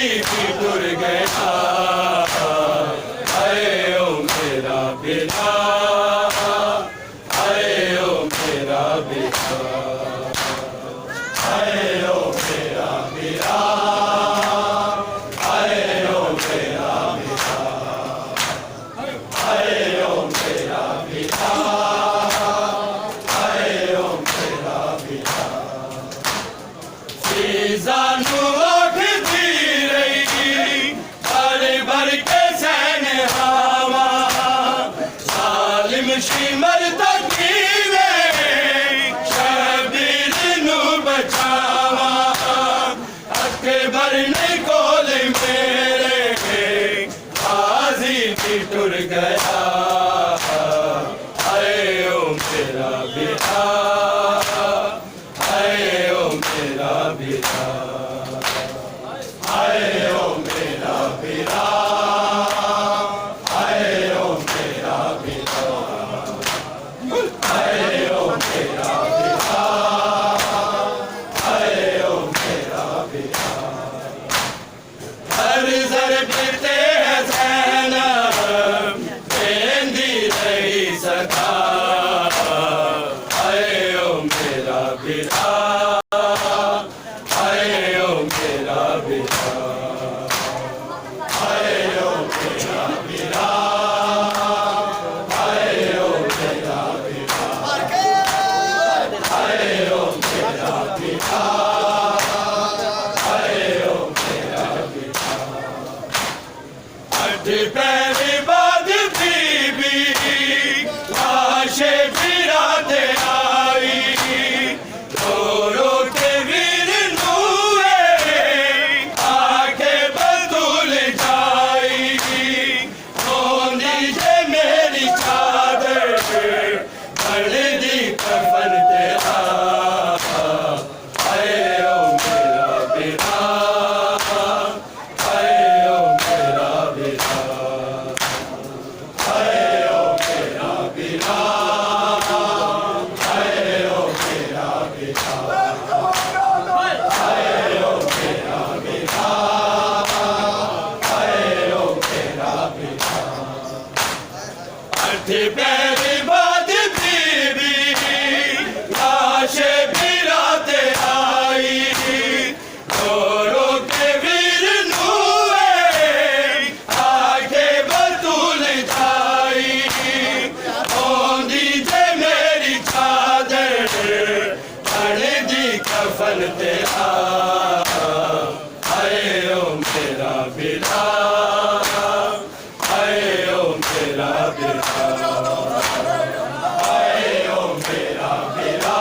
गाजी भी टुर गया हाय ओ मेरा बेटा हाय ओ मेरा बेटा हाय ओ मेरा बेटा हाय ओ मेरा बेटा हाय ओ मेरा बेटा हाय ओ मेरा बेटा सीज़ानू आखदी रही भर भर के सैन हवा सालिम शिमर तकीवे शबीर नू बचावा अकबर ने कोल मेरे गाजी भी टुर गया हाय ओ मेरा बेटा हाय ओ मेरा बेटा हाय ओ मेरा बेटा हाय ओ मेरा बेटा हाय ओ मेरा बेटा हाय ओ मेरा बेटा हर जर फिरते हैं ज़ैनब बेंदी रही सदा हाय ओ मेरा बेटा हाय ओ मेरा बेटा हाय ओ मेरा बेटा हाय ओ मेरा बेटा हाय ओ मेरा बेटा हाय ओ मेरा बेटा अठ पैरी बाद बीबी लाशे फिराते आई रो रो के वीर नूए आके बदुल जाएगी रोंदी जे मेरी चादर भर दी कफन तेरा हाय ओ मेरा बेटा हाय ओ मेरा बेटा हाय ओ मेरा बेटा हाय ओ मेरा बेटा हाय ओ मेरा बेटा हाय ओ मेरा बेटा अठ पैरी बाद बीबी लाशे फिराते आई रो रो के वीर नूए आके बतूल जाएगी रोंदी जे मेरी चादर भर दी कफन तेरा हाय ओ मेरा बेटा हाय ओ मेरा बेटा हाय ओ मेरा बेटा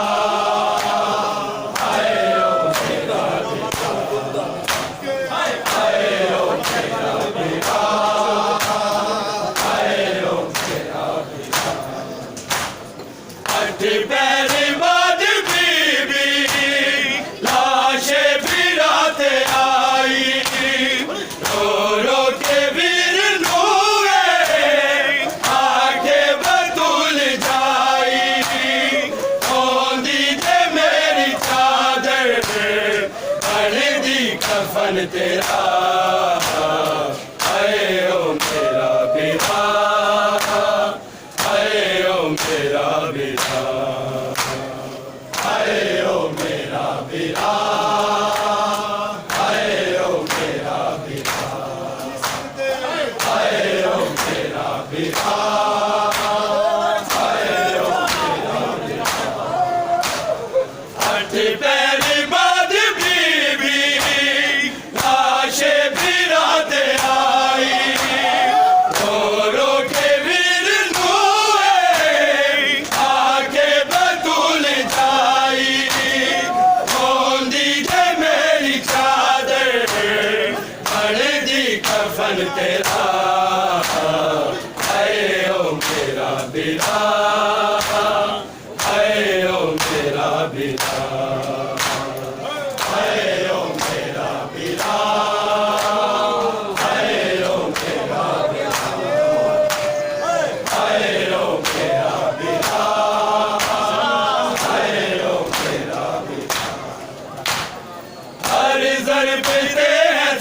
हाय ओ मेरा बेटा हाय ओ मेरा बेटा हाय ओ मेरा बेटा अठ पैरी बाद बीबी लाशे फिराते आई रो रो के वीर नूए आके बतूल जाएगी रोंदी जे मेरी चादर भर दी कफन तेरा हाय ओ मेरा बेटा हाय ओ मेरा बेटा हाय ओ मेरा बेटा हाय ओ मेरा बेटा हाय ओ मेरा बेटा हाय ओ मेरा बेटा अठ पैरी बाद बीबी लाशे फिराते आई रो रो के वीर नूए आके बतूल जाएगी रोंदी जे मेरी चादर भर दी कफन तेरा हाय ओ मेरा बेटा हाय ओ मेरा बेटा हाय ओ मेरा बेटा हाय ओ मेरा बेटा हाय ओ मेरा बेटा हाय ओ मेरा बेटा हर जर पे हैं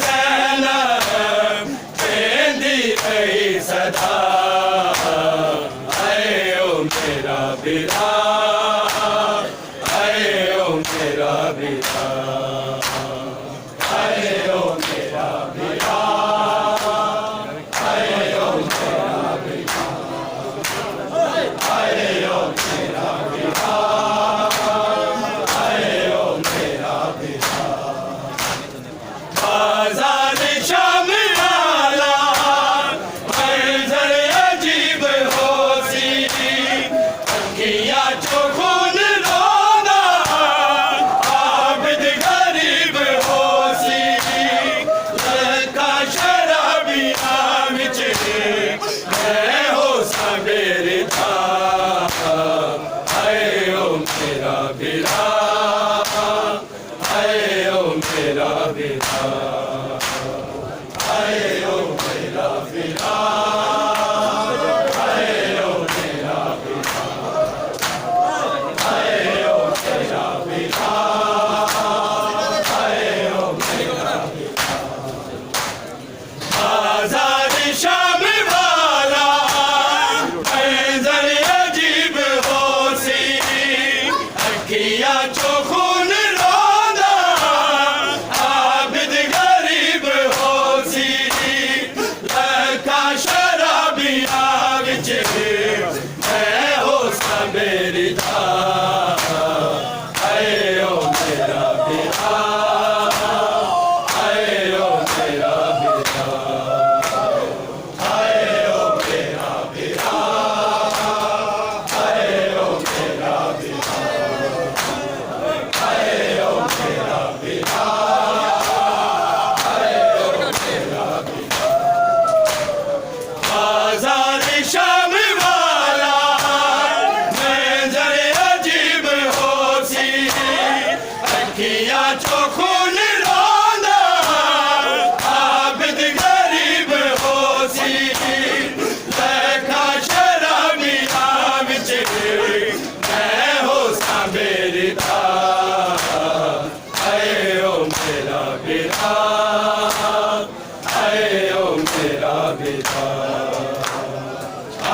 आए ओ मेरा पिता,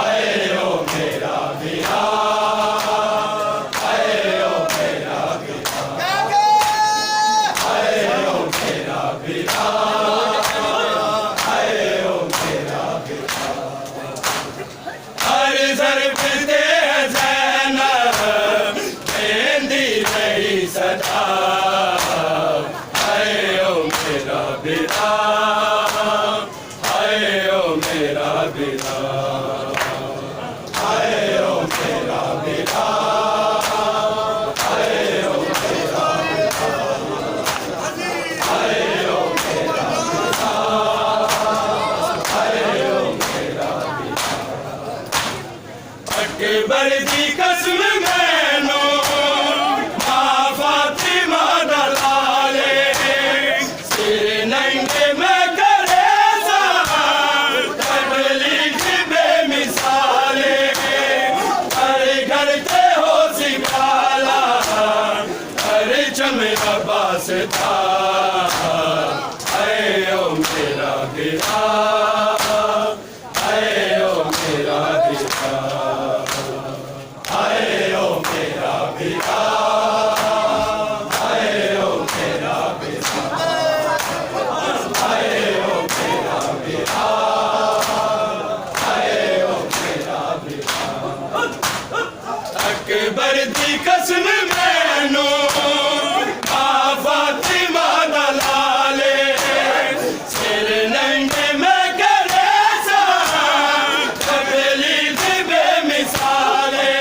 आए ओ मेरा पिता, आए ओ मेरा पिता, आए ओ मेरा पिता, आए ओ मेरा पिता। हर ज़र्फ़ ते ज़ैनब देंदी रही सदा, आए ओ मेरा पिता, आए ओ मेरा पिता, आए ओ मेरा पिता, आए ओ मेरा पिता, आए ओ मेरा पिता, आए ओ मेरा पिता। अकबर दी कसम मैनू मां फातिमा दा लाले, सिर नंगे मैं करे सा तबलीग बेमिसाले, घर घर ते हो सिखाला हर चमे अब्बास था, आए ओ मेरा पिता, आए ओ मेरा पिता, आए ओ मेरा पिता, आए ओ मेरा पिता, आए ओ मेरा पिता, आए ओ मेरा पिता। अकबर दी कसम मैनू मां फातिमा दा लाले, सिर नंगे मैं करे सा तबलीग बेमिसाले,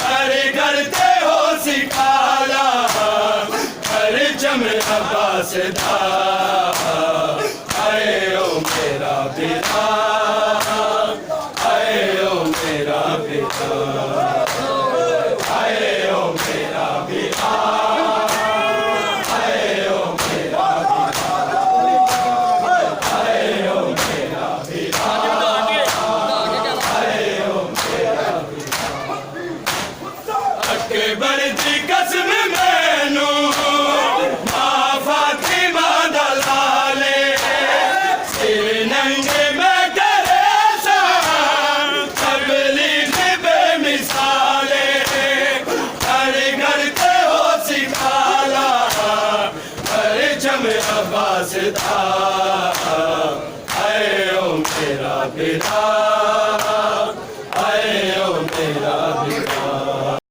घर घर ते हो सिखाला हर चमे अब्बास दा, आए ओ मेरा पिता, आए ओ मेरा पिता, आए ओ मेरा पिता, आए ओ मेरा पिता, आए ओ मेरा पिता, आए ओ मेरा पिता। अकबर दी कसम मैनू मां फातिमा दा लाले, सिर नंगे मैं करे सा तबलीग बेमिसाले, घर घर ते हो सिखाला हर चमे अब्बास था, आए ओ मेरा पिता,